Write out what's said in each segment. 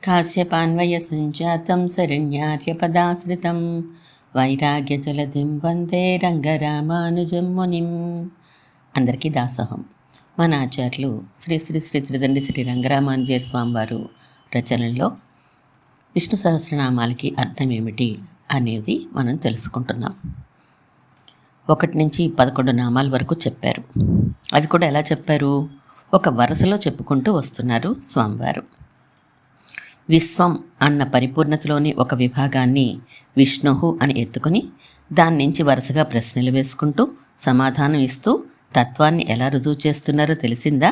కాశ్యపాన్వయసంజాతం శరణ్యార్యపదాశ్రితం వైరాగ్యజలధిం వందే రంగరామానుజం మునిం. అందరికీ దాసోహం. మన ఆచార్యులు శ్రీ శ్రీ శ్రీ త్రిదండి శ్రీ రంగరామానుజర్ స్వామివారు రచనల్లో విష్ణు సహస్రనామాలకి అర్థం ఏమిటి అనేది మనం తెలుసుకుంటున్నాం. 1 నుంచి 11 నామాల వరకు చెప్పారు. అవి కూడా ఎలా చెప్పారు? ఒక వరుసలో చెప్పుకుంటూ వస్తున్నారు స్వామివారు. విశ్వం అన్న పరిపూర్ణతలోని ఒక విభాగాన్ని విష్ణువు అని ఎత్తుకుని దాని నుంచి వరుసగా ప్రశ్నలు వేసుకుంటూ సమాధానం ఇస్తూ తత్వాన్ని ఎలా రుజువు చేస్తున్నారో తెలిసిందా?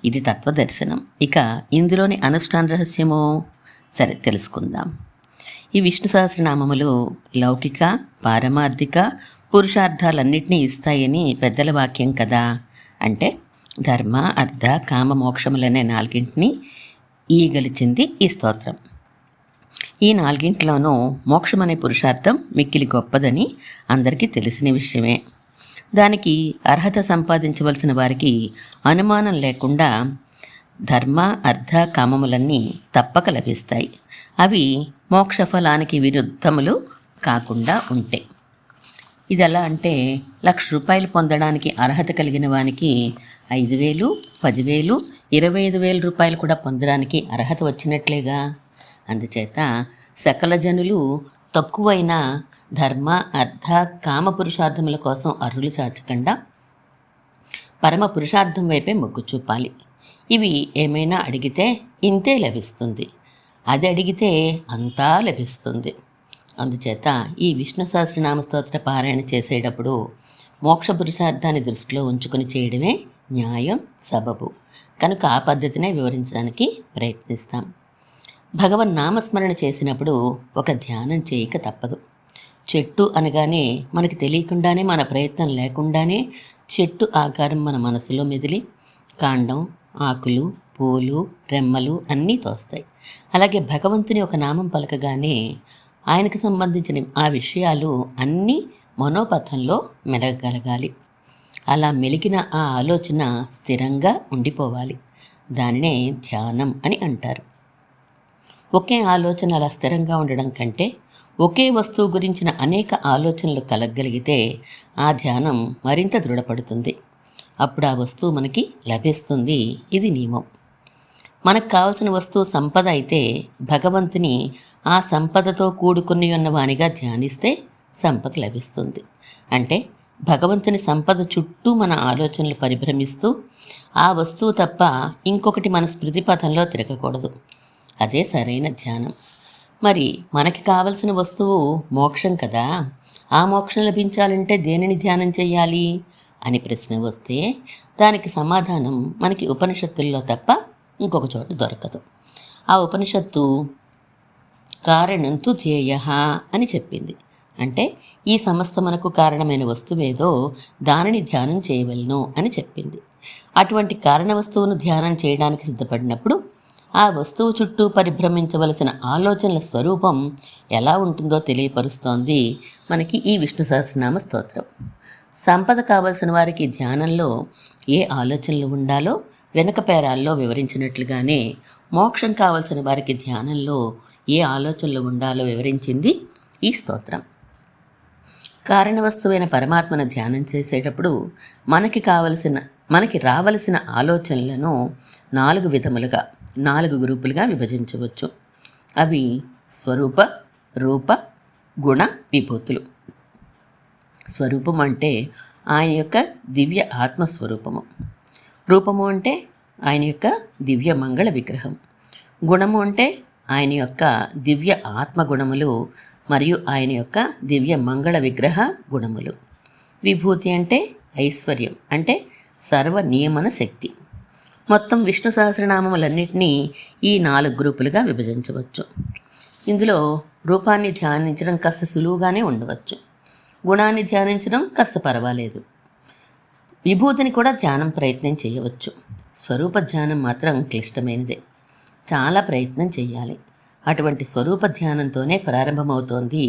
ఇది తత్వదర్శనం. ఇక ఇందులోని అనుష్ఠాన రహస్యమో సరే తెలుసుకుందాం. ఈ విష్ణు సహస్రనామములు లౌకిక, పారమార్థిక, పురుషార్థాలన్నింటినీ ఇస్తాయని పెద్దల వాక్యం కదా. అంటే ధర్మ, అర్థ, కామ, మోక్షములనే 4 గలిచింది ఈ స్తోత్రం. ఈ 4 మోక్షం అనే పురుషార్థం మిక్కిలి గొప్పదని అందరికీ తెలిసిన విషయమే. దానికి అర్హత సంపాదించవలసిన వారికి అనుమానం లేకుండా ధర్మ, అర్థ, కామములన్నీ తప్పక లభిస్తాయి. అవి మోక్ష ఫలానికి విరుద్ధములు కాకుండా ఉంటాయి. ఇది ఎలా అంటే 1,00,000 రూపాయలు పొందడానికి అర్హత కలిగిన వానికి 5,000, 10,000, 25,000 రూపాయలు కూడా పొందడానికి అర్హత వచ్చినట్లేగా. అందుచేత సకల జనులు తక్కువైన ధర్మ, అర్థ, కామ పురుషార్థముల కోసం అర్రులు చాచకుండా పరమ పురుషార్థం వైపే మొగ్గు చూపాలి. ఇవి ఏమైనా అడిగితే ఇంతే లభిస్తుంది, అది అడిగితే అంతా లభిస్తుంది. అందుచేత ఈ విష్ణు సహస్రనామ స్తోత్ర పారాయణ చేసేటప్పుడు మోక్ష పురుషార్థాన్ని దృష్టిలో ఉంచుకొని చేయడమే న్యాయం, సబబు. కనుక ఆ పద్ధతినే వివరించడానికి ప్రయత్నిస్తాం. భగవన్ నామస్మరణ చేసినప్పుడు ఒక ధ్యానం చేయక తప్పదు. చెట్టు అనగానే మనకి తెలియకుండానే, మన ప్రయత్నం లేకుండానే చెట్టు ఆకారం మన మనసులో మెదిలి కాండం, ఆకులు, పూలు, రెమ్మలు అన్నీ తోస్తాయి. అలాగే భగవంతుని ఒక నామం పలకగానే ఆయనకు సంబంధించిన ఆ విషయాలు అన్నీ మనోపథంలో మెలగగలగాలి. అలా మెలిగిన ఆ ఆలోచన స్థిరంగా ఉండిపోవాలి. దానినే ధ్యానం అని అంటారు. ఒకే ఆలోచన అలా స్థిరంగా ఉండడం కంటే ఒకే వస్తువు గురించిన అనేక ఆలోచనలు కలగగలిగితే ఆ ధ్యానం మరింత దృఢపడుతుంది. అప్పుడు ఆ వస్తువు మనకి లభిస్తుంది. ఇది నియమం. మనకు కావలసిన వస్తువు సంపద అయితే భగవంతుని ఆ సంపదతో కూడుకుని ఉన్నవానిగా ధ్యానిస్తే సంపద లభిస్తుంది. అంటే భగవంతుని సంపద చుట్టూ మన ఆలోచనలు పరిభ్రమిస్తూ ఆ వస్తువు తప్ప ఇంకొకటి మన స్మృతి పథంలో తిరగకూడదు. అదే సరైన ధ్యానం. మరి మనకి కావలసిన వస్తువు మోక్షం కదా. ఆ మోక్షం లభించాలంటే దేనిని ధ్యానం చేయాలి అని ప్రశ్న వస్తే దానికి సమాధానం మనకి ఉపనిషత్తుల్లో తప్ప ఇంకొక చోట దొరకదు. ఆ ఉపనిషత్తు కారణంతు ధ్యేయ అని చెప్పింది. అంటే ఈ సమస్తమునకు కారణమైన వస్తువేదో దానిని ధ్యానం చేయవలను అని చెప్పింది. అటువంటి కారణ వస్తువును ధ్యానం చేయడానికి సిద్ధపడినప్పుడు ఆ వస్తువు చుట్టూ పరిభ్రమించవలసిన ఆలోచనల స్వరూపం ఎలా ఉంటుందో తెలియపరుస్తోంది మనకి ఈ విష్ణు సహస్రనామ స్తోత్రం. సంపద కావలసిన వారికి ధ్యానంలో ఏ ఆలోచనలు ఉండాలో వెనక పేరాల్లో వివరించినట్లుగానే మోక్షం కావలసిన వారికి ధ్యానంలో ఏ ఆలోచనలు ఉండాలో వివరించింది ఈ స్తోత్రం. కారణ వస్తువైన పరమాత్మను ధ్యానం చేసేటప్పుడు మనకి రావలసిన ఆలోచనలను 4 విధములుగా 4 గ్రూపులుగా విభజించవచ్చు. అవి స్వరూప, రూప, గుణ, విభూతులు. స్వరూపం అంటే ఆయన యొక్క దివ్య ఆత్మస్వరూపము. రూపము అంటే ఆయన యొక్క దివ్య మంగళ విగ్రహం. గుణము అంటే ఆయన యొక్క దివ్య ఆత్మగుణములు మరియు ఆయన యొక్క దివ్య మంగళ విగ్రహ గుణములు. విభూతి అంటే ఐశ్వర్యం, అంటే సర్వ నియమన శక్తి. మొత్తం విష్ణు సహస్రనామములన్నింటినీ ఈ 4 గ్రూపులుగా విభజించవచ్చు. ఇందులో రూపాన్ని ధ్యానించడం కాస్త సులువుగానే ఉండవచ్చు. గుణాన్ని ధ్యానించడం కాస్త పర్వాలేదు. విభూతిని కూడా ధ్యానం ప్రయత్నం చేయవచ్చు. స్వరూప ధ్యానం మాత్రం క్లిష్టమైనదే. చాలా ప్రయత్నం చేయాలి. అటువంటి స్వరూప ధ్యానంతోనే ప్రారంభమవుతోంది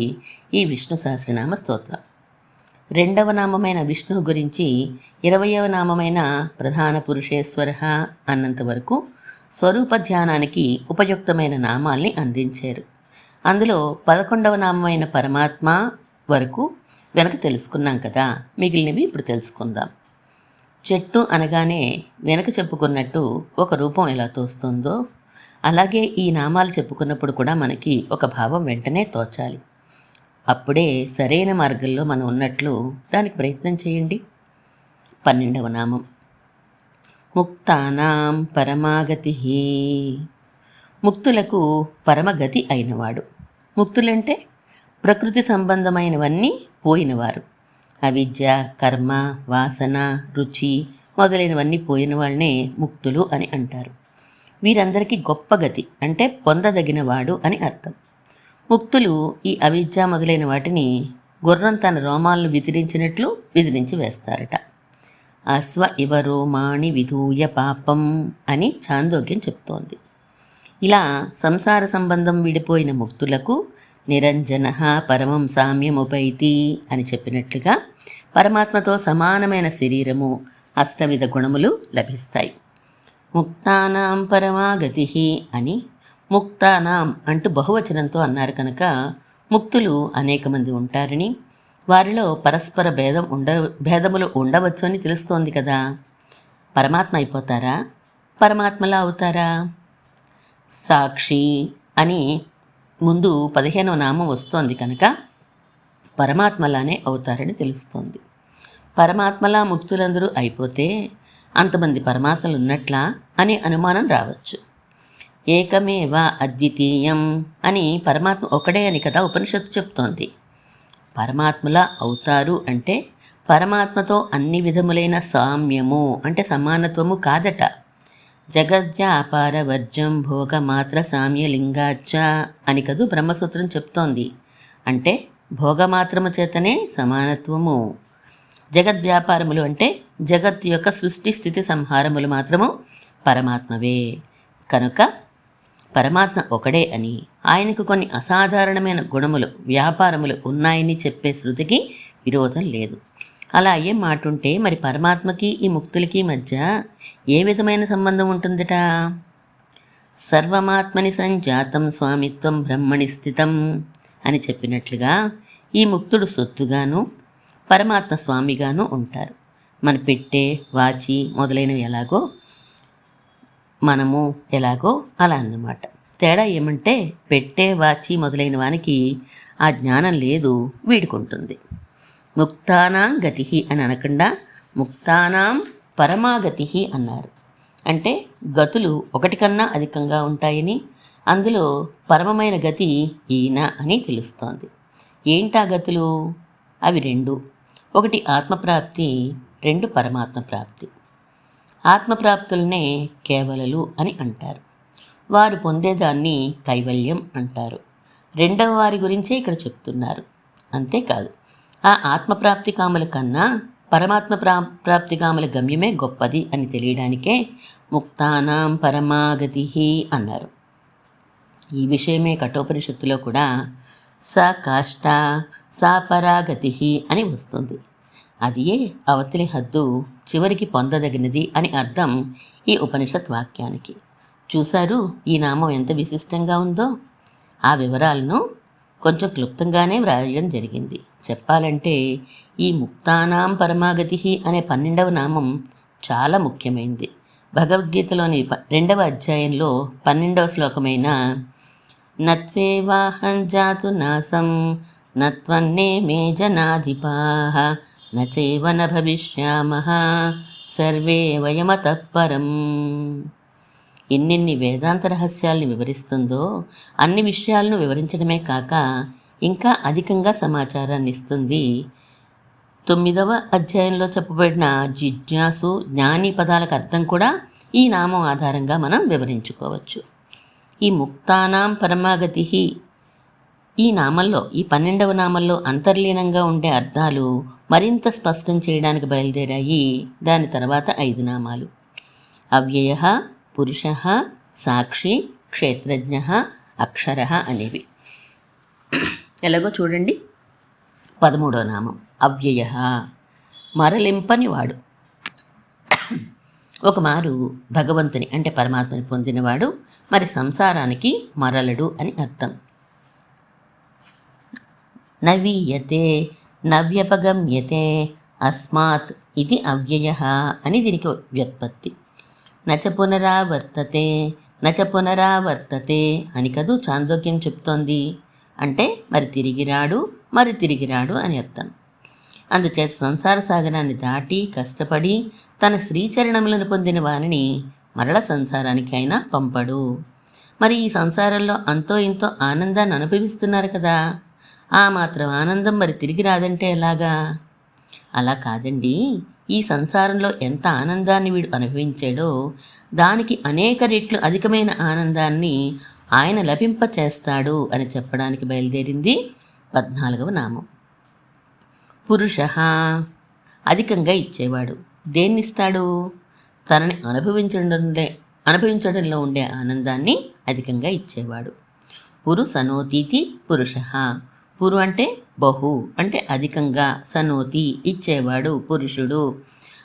ఈ విష్ణు సహస్రనామ స్తోత్రం. 2వ నామమైన విష్ణువు గురించి 20వ నామమైన ప్రధాన పురుషేశ్వర అన్నంత వరకు స్వరూప ధ్యానానికి ఉపయుక్తమైన నామాల్ని అందించారు. అందులో 11వ నామమైన పరమాత్మ వరకు వెనక తెలుసుకున్నాం కదా, మిగిలినవి ఇప్పుడు తెలుసుకుందాం. చెట్టు అనగానే వెనక చెప్పుకున్నట్టు ఒక రూపం ఎలా తోస్తుందో, అలాగే ఈ నామాలు చెప్పుకున్నప్పుడు కూడా మనకి ఒక భావం వెంటనే తోచాలి. అప్పుడే సరైన మార్గంలో మనం ఉన్నట్లు దానికి ప్రయత్నం చేయండి. 12వ నామం ముక్తానాం పరమాగతి. ముక్తులకు పరమగతి అయినవాడు. ముక్తులంటే ప్రకృతి సంబంధమైనవన్నీ పోయినవారు. అవిద్య, కర్మ, వాసన, రుచి మొదలైనవన్నీ పోయిన వాళ్ళనే ముక్తులు అని అంటారు. వీరందరికీ గొప్ప గతి అంటే పొందదగినవాడు అని అర్థం. ముక్తులు ఈ అవిద్య మొదలైన వాటిని గుర్రం తన రోమాలను విదిరించినట్లు విదిరించి వేస్తారట. అశ్వ ఇవ రోమాణి విధూయ పాపం అని ఛాందోగ్యం చెప్తోంది. ఇలా సంసార సంబంధం విడిపోయిన ముక్తులకు నిరంజన పరమం సామ్యముపైతి అని చెప్పినట్లుగా పరమాత్మతో సమానమైన శరీరము, అష్టవిధ గుణములు లభిస్తాయి. ముక్తానాం పరమాగతి అని ముక్తానాం అంటూ బహువచనంతో అన్నారు కనుక ముక్తులు అనేక మంది ఉంటారని, వారిలో పరస్పర భేదములు ఉండవచ్చు అని తెలుస్తోంది కదా. పరమాత్మ అయిపోతారా? పరమాత్మలా అవుతారా? సాక్షి అని ముందు 15వ నామం వస్తోంది కనుక పరమాత్మలానే అవుతారని తెలుస్తోంది. పరమాత్మలా ముక్తులందరూ అయిపోతే అంతమంది పరమాత్మలు ఉన్నట్లా అనే అనుమానం రావచ్చు. ఏకమేవ అద్వితీయం అని పరమాత్మ ఒకడే అని కదా ఉపనిషత్తు చెప్తోంది. పరమాత్మలా అవుతారు అంటే పరమాత్మతో అన్ని విధములైన సామ్యము అంటే సమానత్వము కాదట. జగద్వ్యాపార వర్జం భోగమాత్ర సామ్యలింగాచ్చ అని కదూ బ్రహ్మసూత్రం చెప్తోంది. అంటే భోగమాత్రము చేతనే సమానత్వము. జగద్వ్యాపారములు అంటే జగత్ యొక్క సృష్టి స్థితి సంహారములు మాత్రము పరమాత్మవే. కనుక పరమాత్మ ఒకడే అని, ఆయనకు కొన్ని అసాధారణమైన గుణములు, వ్యాపారములు ఉన్నాయని చెప్పే శృతికి విరోధం లేదు. అలా అయ్యే మాట ఉంటే మరి పరమాత్మకి ఈ ముక్తులకి మధ్య ఏ విధమైన సంబంధం ఉంటుందట? సర్వమాత్మని సంజాతం స్వామిత్వం బ్రహ్మణి స్థితం అని చెప్పినట్లుగా ఈ ముక్తుడు సొత్తుగాను పరమాత్మ స్వామిగాను ఉంటారు. మన పెట్టే, వాచి మొదలైనవి ఎలాగో మనము ఎలాగో అలా అన్నమాట. తేడా ఏమంటే పెట్టే, వాచి మొదలైన వానికి ఆ జ్ఞానం లేదు, వీడుకుంటుంది. ముక్తానాం గతి అని అనకుండా ముక్తానాం పరమాగతి అన్నారు. అంటే గతులు ఒకటి కన్నా అధికంగా ఉంటాయని, అందులో పరమమైన గతి ఈయన అని తెలుస్తోంది. ఏంటా గతులు? అవి రెండు. ఒకటి ఆత్మప్రాప్తి, రెండు పరమాత్మ ప్రాప్తి. ఆత్మప్రాప్తులనే కేవలలు అని అంటారు. వారు పొందేదాన్ని కైవల్యం అంటారు. రెండవ వారి గురించే ఇక్కడ చెప్తున్నారు. అంతేకాదు, ఆ ఆత్మప్రాప్తి కాముల కన్నా పరమాత్మ ప్రాప్తి కాముల గమ్యమే గొప్పది అని తెలియడానికే ముక్తానాం పరమాగతి అన్నారు. ఈ విషయమే కఠోపనిషత్తులో కూడా స కాష్ట సా పరాగతి అని వస్తుంది. అదియే అవతలి హద్దు, చివరికి పొందదగినది అని అర్థం ఈ ఉపనిషత్ వాక్యానికి. చూశారు ఈ నామం ఎంత విశిష్టంగా ఉందో? ఆ వివరాలను కొంచెం క్లుప్తంగానే వ్రాయడం జరిగింది. చెప్పాలంటే ఈ ముక్తానాం పరమాగతి అనే 12వ నామం చాలా ముఖ్యమైనది. భగవద్గీతలోని 2వ అధ్యాయంలో 12వ శ్లోకమైన నత్వేవాహం జాతు నాసం నత్వన్నే మే జనాధిపాః నచైవ న భవిష్యామః సర్వే వయమతః పరం. ఎన్నెన్ని వేదాంత రహస్యాల్ని వివరిస్తుందో అన్ని విషయాలను వివరించడమే కాక ఇంకా అధికంగా సమాచారాన్ని ఇస్తుంది. 9వ అధ్యాయంలో చెప్పబడిన జిజ్ఞాసు, జ్ఞాని పదాలకు అర్థం కూడా ఈ నామం ఆధారంగా మనం వివరించుకోవచ్చు. ఈ ముక్తానాం పరమాగతి ఈ నామంలో, ఈ 12వ నామంలో అంతర్లీనంగా ఉండే అర్థాలు మరింత స్పష్టం చేయడానికి బయలుదేరాయి దాని తర్వాత 5 నామాలు. అవ్యయ, పురుష, సాక్షి, క్షేత్రజ్ఞ, అక్షర అనేవి. ఎలాగో చూడండి. 13వ నామం అవ్యయ, మరలింపని వాడు. ఒకమారు భగవంతుని అంటే పరమాత్మని పొందినవాడు మరి సంసారానికి మరలడు అని అర్థం. నవీయతే నవ్యపగమ్యతే అస్మాత్ ఇది అవ్యయ అని దీనికి వ్యుత్పత్తి. నచ పునరావర్తతే నచ పునరావర్తతే అని కదూ చాందోగ్యం చెప్తోంది. అంటే మరి తిరిగి రాడు అని అర్థం. అందుచేత సంసార సాగరాన్ని దాటి కష్టపడి తన శ్రీచరణములను పొందిన వారిని మరల సంసారానికైనా పంపడు. మరి ఈ సంసారంలో అంతో ఇంతో ఆనందాన్ని అనుభవిస్తున్నారు కదా, ఆ మాత్రం ఆనందం మరి తిరిగి రాదంటే ఎలాగా? అలా కాదండి, ఈ సంసారంలో ఎంత ఆనందాన్ని వీడు అనుభవించాడో దానికి అనేక రెట్లు అధికమైన ఆనందాన్ని ఆయన లభింపచేస్తాడు అని చెప్పడానికి బయలుదేరింది 14వ నామం. పురుష అధికంగా ఇచ్చేవాడు. దేన్నిస్తాడు? తనని అనుభవించడంలో ఉండే ఆనందాన్ని అధికంగా ఇచ్చేవాడు. పురు సనోతీతి పురుష. పురు అంటే బహు అంటే అధికంగా, సనోతి ఇచ్చేవాడు పురుషుడు.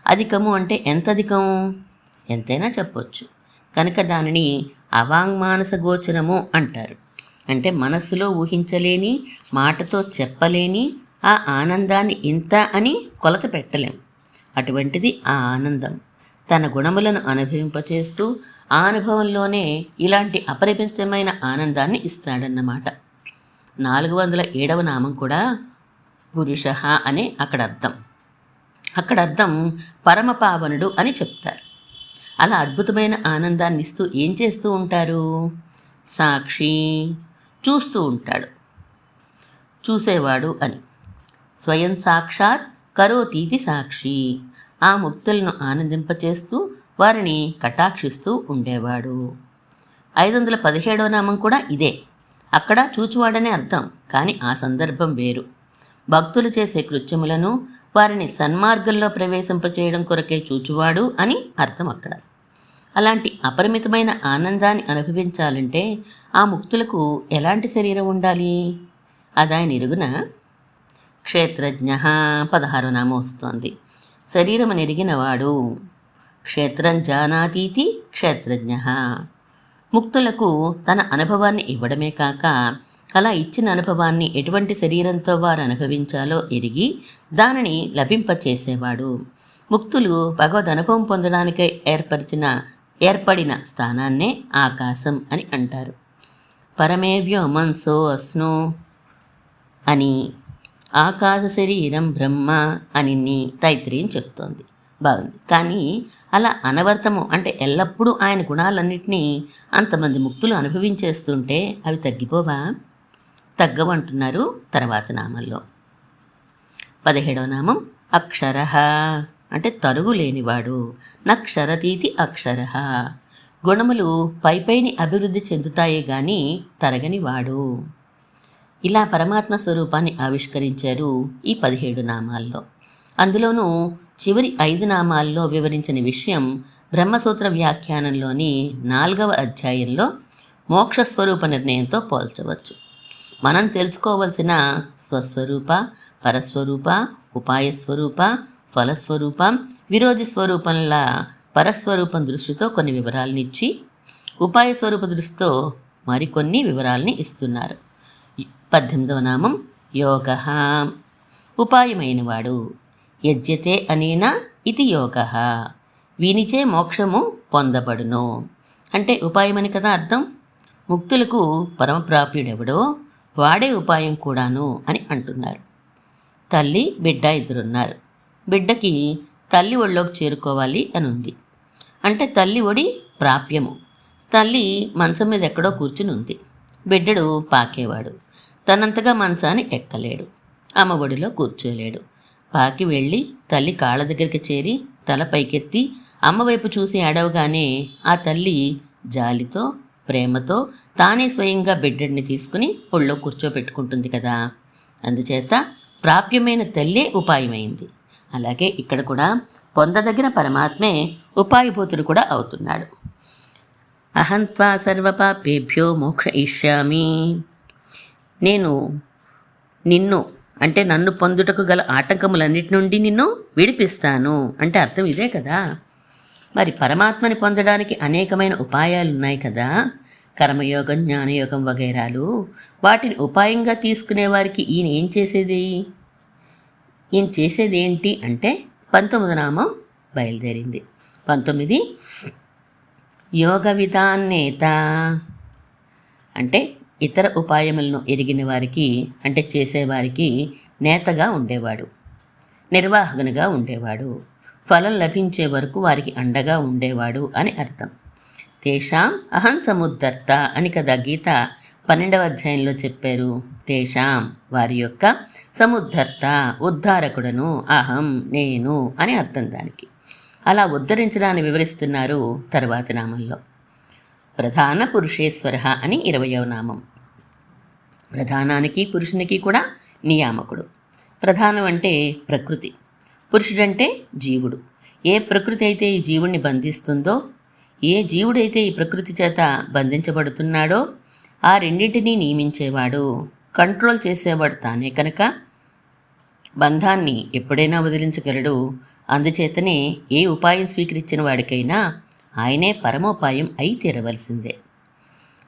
అధికము అంటే ఎంత అధికం? ఎంతైనా చెప్పొచ్చు. కనుక దానిని అవాంగ్మానస గోచరము అంటారు. అంటే మనస్సులో ఊహించలేని, మాటతో చెప్పలేని ఆ ఆనందాన్ని ఇంత అని కొలత పెట్టలేం. అటువంటిది ఆ ఆనందం. తన గుణములను అనుభవింపచేస్తూ ఆ అనుభవంలోనే ఇలాంటి అపరిమితమైన ఆనందాన్ని ఇస్తాడన్నమాట. 407వ నామం కూడా పురుష అనే అక్కడ అర్థం పరమపావనుడు అని చెప్తారు. అలా అద్భుతమైన ఆనందాన్ని ఇస్తూ ఏం చేస్తూ ఉంటారు? సాక్షి, చూస్తూ ఉంటాడు, చూసేవాడు అని. స్వయం సాక్షాత్ కరోతీతి సాక్షి. ఆ ముక్తులను ఆనందింపచేస్తూ వారిని కటాక్షిస్తూ ఉండేవాడు. 517వ నామం కూడా ఇదే. అక్కడ చూచువాడనే అర్థం, కానీ ఆ సందర్భం వేరు. భక్తులు చేసే కృత్యములను వారిని సన్మార్గంలో ప్రవేశింపచేయడం కొరకే చూచువాడు అని అర్థం అక్కడ. అలాంటి అపరిమితమైన ఆనందాన్ని అనుభవించాలంటే ఆ ముక్తులకు ఎలాంటి శరీరం ఉండాలి? అదాయన ఎరుగున. క్షేత్రజ్ఞ 16వ నామం వస్తోంది. శరీరము నెరిగినవాడు. క్షేత్రం జానాతీతి క్షేత్రజ్ఞ. ముక్తులకు తన అనుభవాన్ని ఇవ్వడమే కాక అలా ఇచ్చిన అనుభవాన్ని ఎటువంటి శరీరంతో వారు అనుభవించాలో ఎరిగి దానిని లభింపచేసేవాడు. ముక్తులు భగవద్ అనుభవం పొందడానికై ఏర్పడిన స్థానాన్నే ఆకాశం అని అంటారు. పరమే వ్యోమంసో అస్నో అని, ఆకాశ శరీరం బ్రహ్మ అని తైత్రీయం చెప్తోంది. బాగుంది. కానీ అలా అనవర్తము అంటే ఎల్లప్పుడూ ఆయన గుణాలన్నింటినీ అంతమంది ముక్తులు అనుభవించేస్తుంటే అవి తగ్గిపోవా? తగ్గవంటున్నారు తర్వాత నామంలో. 17వ నామం అక్షర అంటే తరుగు లేనివాడు. నక్షరతీతి అక్షర. గుణములు పైపైని అభివృద్ధి చెందుతాయే గాని తరగనివాడు. ఇలా పరమాత్మ స్వరూపాన్ని ఆవిష్కరించారు ఈ 17 నామాల్లో. అందులోనూ చివరి 5 నామాల్లో వివరించిన విషయం బ్రహ్మసూత్ర వ్యాఖ్యానంలోని 4వ అధ్యాయంలో మోక్షస్వరూప నిర్ణయంతో పోల్చవచ్చు. మనం తెలుసుకోవలసిన స్వస్వరూప, పరస్వరూప, ఉపాయస్వరూప, ఫలస్వరూప, విరోధి స్వరూపంల పరస్వరూపం దృష్టితో కొన్ని వివరాలను ఇచ్చి ఉపాయ స్వరూప దృష్టితో మరికొన్ని వివరాలని ఇస్తున్నారు. 18వ నామం యోగ. ఉపాయమైనవాడు. యజ్యతే అనేనా ఇది యోగ. వీనిచే మోక్షము పొందబడును. అంటే ఉపాయమని కదా అర్థం. ముక్తులకు పరమప్రాప్యుడెవడో వాడే ఉపాయం కూడాను అని అంటున్నారు. తల్లి బిడ్డ ఇద్దరున్నారు. బిడ్డకి తల్లి ఒళ్ళోకి చేరుకోవాలి అని ఉంది. అంటే తల్లి ఒడి ప్రాప్యము. తల్లి మంచం మీద ఎక్కడో కూర్చుని ఉంది. బిడ్డడు పాకేవాడు. తనంతగా మంచాన్ని ఎక్కలేడు. అమ్మ ఒడిలో కూర్చోలేడు. పాకి వెళ్ళి తల్లి కాళ్ళ దగ్గరికి చేరి తల పైకెత్తి అమ్మ వైపు చూసి ఏడవగానే ఆ తల్లి జాలితో ప్రేమతో తానే స్వయంగా బిడ్డడిని తీసుకుని ఒళ్ళో కూర్చోపెట్టుకుంటుంది కదా. అందుచేత ప్రాప్యమైన తల్లే ఉపాయమైంది. అలాగే ఇక్కడ కూడా పొందదగిన పరమాత్మే ఉపాయభూతుడు కూడా అవుతున్నాడు. అహంత్వా సర్వపాపేభ్యో మోక్షయిష్యామి. నేను నిన్ను అంటే నన్ను పొందుటకు గల ఆటంకములన్నిటి నుండి నిన్ను విడిపిస్తాను అంటే అర్థం ఇదే కదా. మరి పరమాత్మని పొందడానికి అనేకమైన ఉపాయాలు ఉన్నాయి కదా, కర్మయోగం, జ్ఞానయోగం వగైరాలు. వాటిని ఉపాయంగా తీసుకునే వారికి ఈయన చేసేది ఏంటి అంటే 19 నామం బయలుదేరింది. 19 యోగ విధాన్నేత అంటే ఇతర ఉపాయములను ఎరిగిన వారికి, అంటే చేసేవారికి నేతగా ఉండేవాడు, నిర్వాహకునిగా ఉండేవాడు, ఫలం లభించే వరకు వారికి అండగా ఉండేవాడు అని అర్థం. తేషాం అహం సముద్ధర్త అని కదా గీత 12వ అధ్యాయంలో చెప్పారు. తేషాం వారి యొక్క, సముద్ధర్త ఉద్ధారకుడను, అహం నేను అని అర్థం దానికి. అలా ఉద్ధరించడాన్ని వివరిస్తున్నారు తర్వాతి నామంలో. ప్రధాన పురుషేశ్వర అని 20వ నామం. ప్రధానానికి పురుషునికి కూడా నియామకుడు. ప్రధానం అంటే ప్రకృతి, పురుషుడంటే జీవుడు. ఏ ప్రకృతి అయితే ఈ జీవుణ్ణి బంధిస్తుందో, ఏ జీవుడైతే ఈ ప్రకృతి చేత బంధించబడుతున్నాడో ఆ రెండింటినీ నియమించేవాడు, కంట్రోల్ చేసేవాడు తానే కనుక బంధాన్ని ఎప్పుడైనా వదిలించగలడు. అందుచేతనే ఏ ఉపాయం స్వీకరించిన వాడికైనా ఆయనే పరమోపాయం అయి తీరవలసిందే.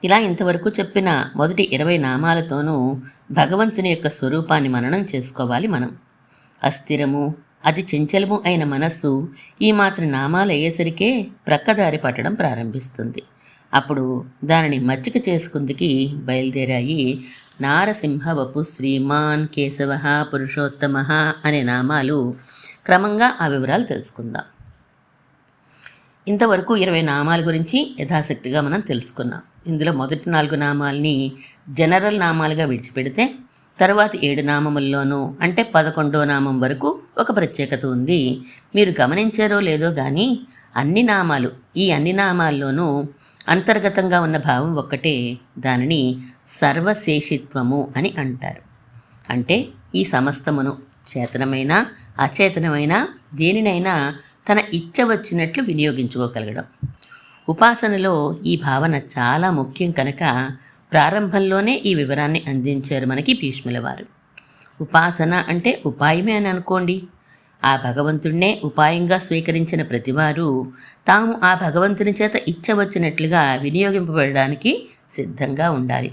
ఇలా ఇంతవరకు చెప్పిన మొదటి 20 నామాలతోనూ భగవంతుని యొక్క స్వరూపాన్ని మననం చేసుకోవాలి మనం. అస్థిరము, అతి చంచలము అయిన మనస్సు ఈ మాత్రం నామాలు అయ్యేసరికే ప్రక్కదారి పట్టడం ప్రారంభిస్తుంది. అప్పుడు దానిని మచ్చిక చేసుకుందికి బయలుదేరాయి నారసింహ వపు శ్రీమాన్ కేశవ పురుషోత్తమ అనే నామాలు. క్రమంగా ఆ వివరాలు తెలుసుకుందాం. ఇంతవరకు 20 నామాల గురించి యథాశక్తిగా మనం తెలుసుకున్నాం. ఇందులో మొదటి 4 నామాల్ని జనరల్ నామాలుగా విడిచిపెడితే తరువాతి 7 నామముల్లోనూ, అంటే 11వ నామం వరకు ఒక ప్రత్యేకత ఉంది. మీరు గమనించారో లేదో కానీ ఈ అన్ని నామాల్లోనూ అంతర్గతంగా ఉన్న భావం ఒక్కటే. దానిని సర్వశేషిత్వము అని అంటారు. అంటే ఈ సమస్తమును, చేతనమైన అచేతనమైన దేనినైనా తన ఇచ్చ వచ్చినట్లు వినియోగించుకోగలగడం. ఉపాసనలో ఈ భావన చాలా ముఖ్యం కనుక ప్రారంభంలోనే ఈ వివరాన్ని అందించారు మనకి భీష్ముల వారు. ఉపాసన అంటే ఉపాయమే అని అనుకోండి. ఆ భగవంతుడినే ఉపాయంగా స్వీకరించిన ప్రతివారు తాము ఆ భగవంతుని చేత ఇచ్చ వచ్చినట్లుగా వినియోగింపబడడానికి సిద్ధంగా ఉండాలి.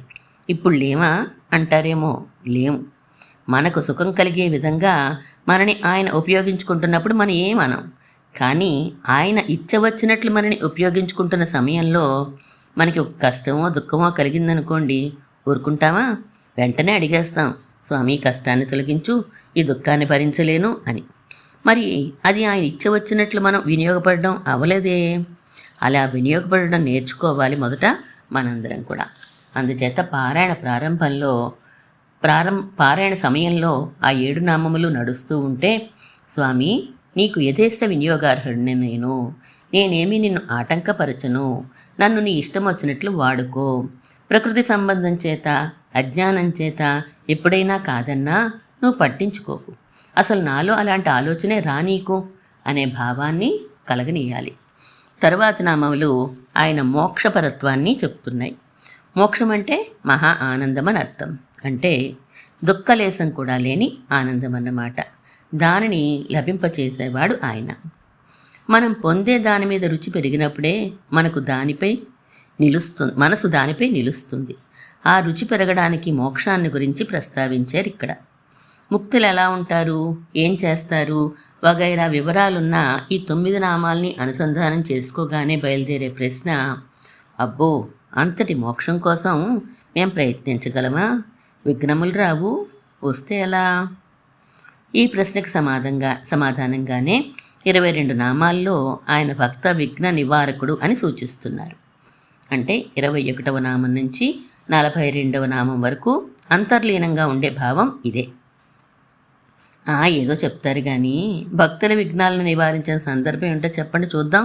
ఇప్పుడు లేమా అంటారేమో, లేము. మనకు సుఖం కలిగే విధంగా మనని ఆయన ఉపయోగించుకుంటున్నప్పుడు మనం ఏమనం. కానీ ఆయన ఇచ్చ వచ్చినట్లు మనని ఉపయోగించుకుంటున్న సమయంలో మనకి ఒక కష్టమో దుఃఖమో కలిగిందనుకోండి, ఊరుకుంటామా? వెంటనే అడిగేస్తాం, స్వామి కష్టాన్ని తొలగించు, ఈ దుఃఖాన్ని భరించలేను అని. మరి అది ఆయన ఇచ్చ వచ్చినట్లు మనం వినియోగపడడం అవ్వలేదే. అలా వినియోగపడడం నేర్చుకోవాలి మొదట మనందరం కూడా. అందుచేత పారాయణ సమయంలో ఆ 7 నామములు నడుస్తూ ఉంటే, స్వామి నీకు యథేష్ట వినియోగార్హుడిని నేనేమీ నిన్ను ఆటంకపరచను, నన్ను నీ ఇష్టం వచ్చినట్లు వాడుకో, ప్రకృతి సంబంధం చేత అజ్ఞానం చేత ఎప్పుడైనా కాదన్నా నువ్వు పట్టించుకోకు, అసలు నాలో అలాంటి ఆలోచనే రానీకు అనే భావాన్ని కలగనీయాలి. తరువాతి నామములు ఆయన మోక్షపరత్వాన్ని చెప్తున్నాయి. మోక్షం అంటే మహా ఆనందం అని అర్థం. అంటే దుఃఖలేశం కూడా లేని ఆనందం అన్నమాట. దానిని లభింపచేసేవాడు ఆయన. మనం పొందే దాని మీద రుచి పెరిగినప్పుడే మనసు దానిపై నిలుస్తుంది. ఆ రుచి పెరగడానికి మోక్షాన్ని గురించి ప్రస్తావించారు ఇక్కడ. ముక్తులు ఎలా ఉంటారు, ఏం చేస్తారు వగైరా వివరాలున్న ఈ 9 నామాల్ని అనుసంధానం చేసుకోగానే బయలుదేరే ప్రశ్న, అబ్బో అంతటి మోక్షం కోసం మేం ప్రయత్నించగలమా? విఘ్నములు రావు, వస్తే ఎలా? ఈ ప్రశ్నకు సమాధానంగానే 22 నామాల్లో ఆయన భక్త విఘ్న నివారకుడు అని సూచిస్తున్నారు. అంటే 21వ నామం నుంచి 42వ నామం వరకు అంతర్లీనంగా ఉండే భావం ఇదే. ఏదో చెప్తారు కానీ భక్తుల విఘ్నాలను నివారించిన సందర్భం ఏంటో చెప్పండి చూద్దాం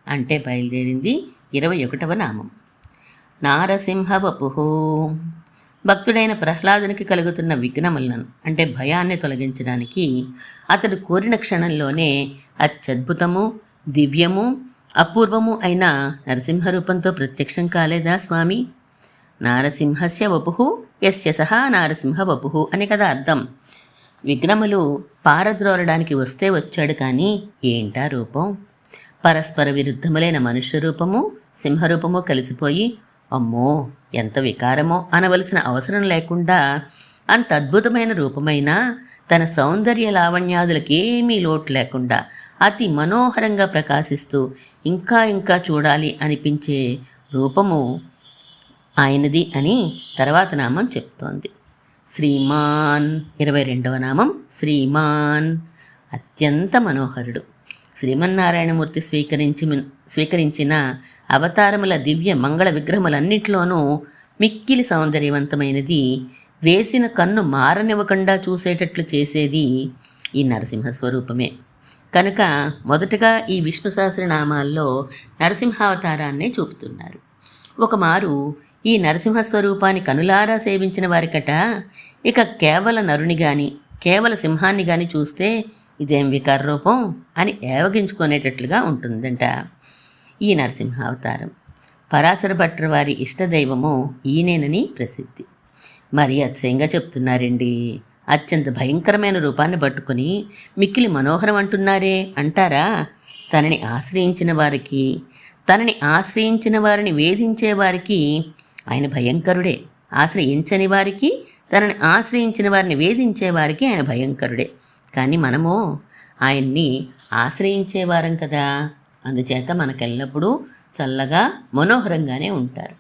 అంటే బయలుదేరింది 21వ నామం. నారసింహ వపుః. భక్తుడైన ప్రహ్లాదునికి కలుగుతున్న విఘ్నములను, అంటే భయాన్ని తొలగించడానికి అతడు కోరిన క్షణంలోనే అత్యద్భుతము, దివ్యము, అపూర్వము అయిన నరసింహ రూపంతో ప్రత్యక్షం కాలేదా స్వామి? నారసింహస్య వపుః యస్య సహా నారసింహ వపుః అని కదా అర్థం. విఘ్నములు పారద్రోలడానికి వస్తే వచ్చాడు కానీ ఏంటా రూపం? పరస్పర విరుద్ధములైన మనుష్య రూపము సింహరూపము కలిసిపోయి అమ్మో ఎంత వికారమో అనవలసిన అవసరం లేకుండా అంత అద్భుతమైన రూపమైన తన సౌందర్య లావణ్యాదులకేమీ లోటు లేకుండా అతి మనోహరంగా ప్రకాశిస్తూ ఇంకా ఇంకా చూడాలి అనిపించే రూపము ఆయనది అని తర్వాత నామం చెప్తోంది. శ్రీమాన్ 22వ నామం శ్రీమాన్, అత్యంత మనోహరుడు. శ్రీమన్నారాయణమూర్తి స్వీకరించిన అవతారముల దివ్య మంగళ విగ్రహములన్నింటిలోనూ మిక్కిలి సౌందర్యవంతమైనది, వేసిన కన్ను మారనివ్వకుండా చూసేటట్లు చేసేది ఈ నరసింహస్వరూపమే. కనుక మొదటగా ఈ విష్ణు సహస్రనామాల్లో నరసింహావతారాన్నే చూపుతున్నారు. ఒకమారు ఈ నరసింహస్వరూపాన్ని కనులారా సేవించిన వారికట ఇక కేవల నరుని గాని కేవల సింహాన్ని గాని చూస్తే ఇదేం వికార రూపం అని ఏవగించుకునేటట్లుగా ఉంటుందంట. ఈ నరసింహావతారం పరాశర భట్టర్ వారి ఇష్టదైవము ఈయనేనని ప్రసిద్ధి. మరి అతిశయంగా చెప్తున్నారండి. అత్యంత భయంకరమైన రూపాన్ని పట్టుకుని మిక్కిలి మనోహరం అంటున్నారే అంటారా? తనని ఆశ్రయించిన వారిని వేధించే వారికి ఆయన భయంకరుడే. ఆశ్రయించని వారికి, తనని ఆశ్రయించిన వారిని వేధించే వారికి ఆయన భయంకరుడే. కానీ మనము ఆయన్ని ఆశ్రయించేవారం కదా, అందుచేత మనకెల్లప్పుడూ చల్లగా మనోహరంగానే ఉంటారు.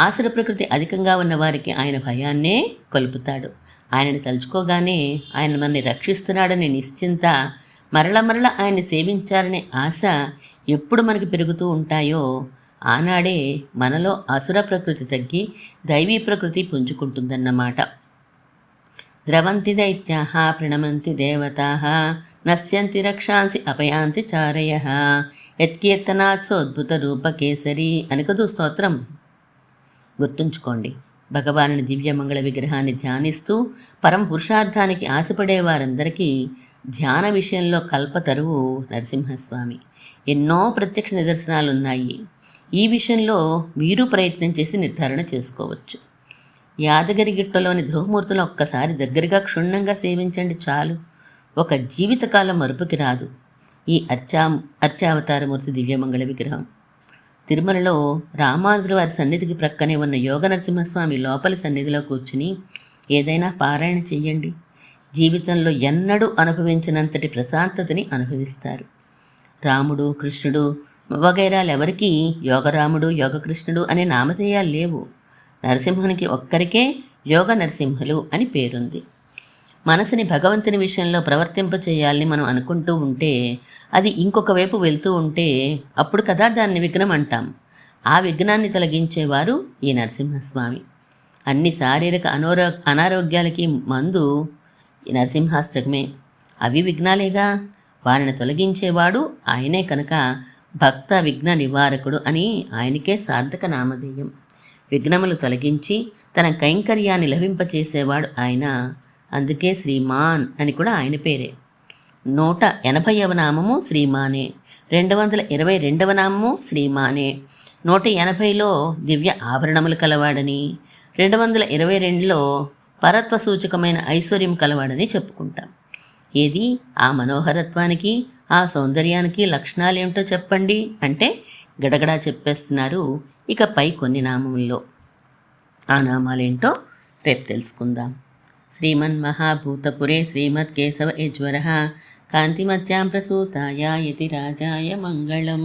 ఆసుర ప్రకృతి అధికంగా ఉన్న వారికి ఆయన భయాన్నే కొలుపుతాడు. ఆయనని తలుచుకోగానే ఆయన మనని రక్షిస్తున్నాడని నిశ్చింత, మరల ఆయన్ని సేవించాలనే ఆశ ఎప్పుడు మనకి పెరుగుతూ ఉంటాయో ఆనాడే మనలో అసుర ప్రకృతి తగ్గి దైవీ ప్రకృతి పుంజుకుంటుందన్నమాట. ద్రవంతి దైత్యాః ప్రణమంతి దేవతాః నశ్యంతి రక్షాంసి అపయాంతి చారయః యత్కీర్తనాత్సోద్భుత రూపకేసరి అని కదూ స్తోత్రం. గుర్తుంచుకోండి, భగవానుని దివ్యమంగళ విగ్రహాన్ని ధ్యానిస్తూ పరమ పురుషార్థానికి ఆశపడే వారందరికీ ధ్యాన విషయంలో కల్పతరువు నరసింహస్వామి. ఎన్నో ప్రత్యక్ష నిదర్శనాలున్నాయి. ఈ విషయంలో మీరు ప్రయత్నం చేసి నిర్ధారణ చేసుకోవచ్చు. యాదగిరిగుట్టలోని ధ్రువమూర్తులను ఒక్కసారి దగ్గరగా క్షుణ్ణంగా సేవించండి చాలు. ఒక జీవితకాలం మరుపుకి రాదు ఈ అర్చావతారమూర్తి దివ్యమంగళ విగ్రహం. తిరుమలలో రామానుజుల వారి సన్నిధికి ప్రక్కనే ఉన్న యోగ నరసింహస్వామి లోపలి సన్నిధిలో కూర్చుని ఏదైనా పారాయణ చెయ్యండి. జీవితంలో ఎన్నడూ అనుభవించినంతటి ప్రశాంతతని అనుభవిస్తారు. రాముడు, కృష్ణుడు వగైరాలెవరికీ యోగరాముడు, యోగకృష్ణుడు అనే నామధేయాలు లేవు. నరసింహునికి ఒక్కరికే యోగ నరసింహులు అని పేరుంది. మనసుని భగవంతుని విషయంలో ప్రవర్తింపచేయాలని మనం అనుకుంటూ ఉంటే అది ఇంకొక వైపు వెళ్తూ ఉంటే అప్పుడు కదా దాన్ని విఘ్నం అంటాం. ఆ విఘ్నాన్ని తొలగించేవారు ఈ నరసింహస్వామి. అన్ని శారీరక అనారోగ్యాలకి మందు ఈ నరసింహాష్టకమే. అవి విఘ్నాలేగా, వారిని తొలగించేవాడు ఆయనే. కనుక భక్త విఘ్న నివారకుడు అని ఆయనకే సార్థక నామధేయం. విఘ్నములు తొలగించి తన కైంకర్యాన్ని లభింపచేసేవాడు ఆయన. అందుకే శ్రీమాన్ అని కూడా ఆయన పేరే. 180వ నామము శ్రీమానే, 222వ నామము శ్రీమానే. 180లో దివ్య ఆభరణములు కలవాడని, 222లో పరత్వ సూచకమైన ఐశ్వర్యం కలవాడని చెప్పుకుంటాం. ఏది ఆ మనోహరత్వానికి, ఆ సౌందర్యానికి లక్షణాలేమిటో చెప్పండి అంటే గడగడా చెప్పేస్తున్నారు. ఇక పై కొన్ని నామముల్లో ఆ నామాలేంటో రేపు తెలుసుకుందాం. శ్రీమన్మహాభూతపురే శ్రీమత్కేశవ యజ్వరః కాంతిమత్యాం ప్రసూతాయ యతి రాజాయ మంగళం.